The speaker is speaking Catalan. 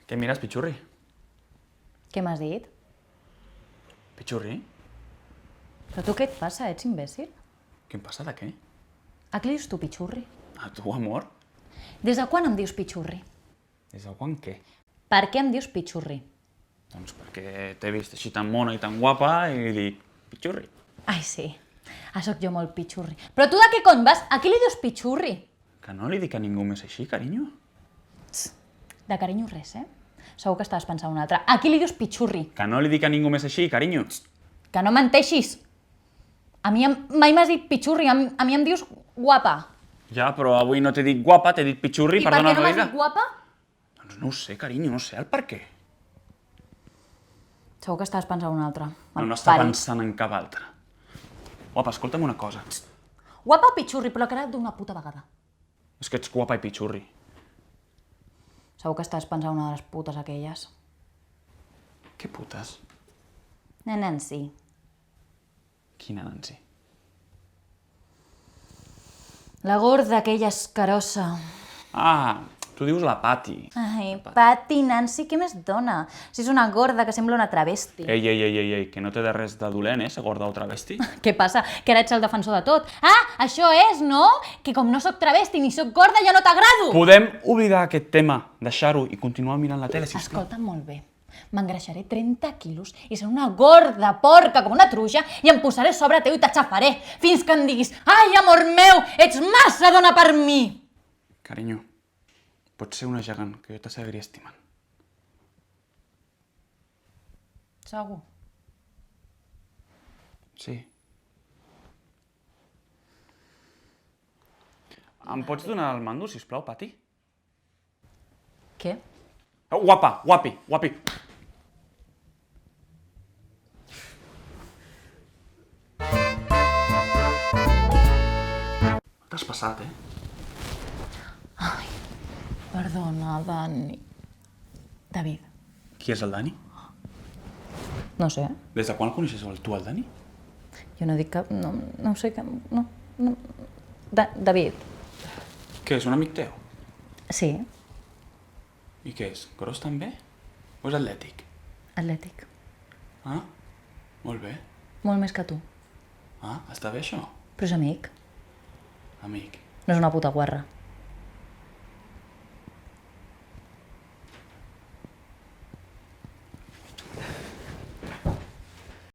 Què mires, Pichurri? Què m'has dit? Pichurri? Però tu què et passa? Ets imbècil? Què em passa de què? A qui li dius tu pitxurri? A tu, amor? Des de quan em dius pitxurri? Des de quan què? Per què em dius pitxurri? Doncs perquè t'he vist així tan mona i tan guapa i dic, Pichurri. Ai, sí. Soc jo molt pitxurri. Però tu de què cony vas? A qui li dius pitxurri? Que no li dic a ningú més així, carinyo? De carinyo res, eh? Segur que estaves pensant un altre. A qui li dius pitxurri? Que no li dic a ningú més així, carinyo? Que no menteixis! A mi mai m'has dit pitxurri, a mi em dius guapa. Ja, però avui no t'he dit guapa, t'he dit Pichurri, I per perdona què no la m'has vida. dit guapa? Doncs no ho sé, carinyo, no sé el per què. Segur que estaves pensant un altre. No està pensant en cap altre. Guapa, escolta'm una cosa. Guapa o pitxurri, però que era d'una puta vegada. És que ets guapa i Pichurri. Segur que estaves pensant una de les putes aquelles. Què putes? Nancy. Quina Nancy? La gorda aquella escarosa. Ah, tu dius la Pati. Ai, Pati, Nancy, què més dona? Si és una gorda que sembla una travesti. Ei, que no té de res de dolent, ser gorda o travesti? Què passa? Que ara ets el defensor de tot. Ah, això és, no? Que com no sóc travesti ni sóc gorda ja no t'agrado! Podem oblidar aquest tema, deixar-ho i continuar mirant la tele, sisplau. Escolta'm molt bé. M'engreixaré 30 quilos i seré una gorda porca com una truja i em posaré sobre teu i t'aixafaré fins que em diguis «Ai, amor meu, ets massa dona per mi!» Carinyo, pots ser una gegant, que jo te seguiria estimant. Segur. Sí. Em pots donar el mando, sisplau, Pati? Què? Oh, guapa, guapi. T'has passat, Ai, perdona, Dani. David. Qui és el Dani? No sé. Des de quan el coneixes tu, el Dani? Jo no dic cap... No ho sé cap... No. David. Què, és un amic teu? Sí, I què és, gros també? O és atlètic? atlètic. Ah, molt bé. Molt més que tu. Ah, està bé això? Però és amic. Amic. No és una puta guarra.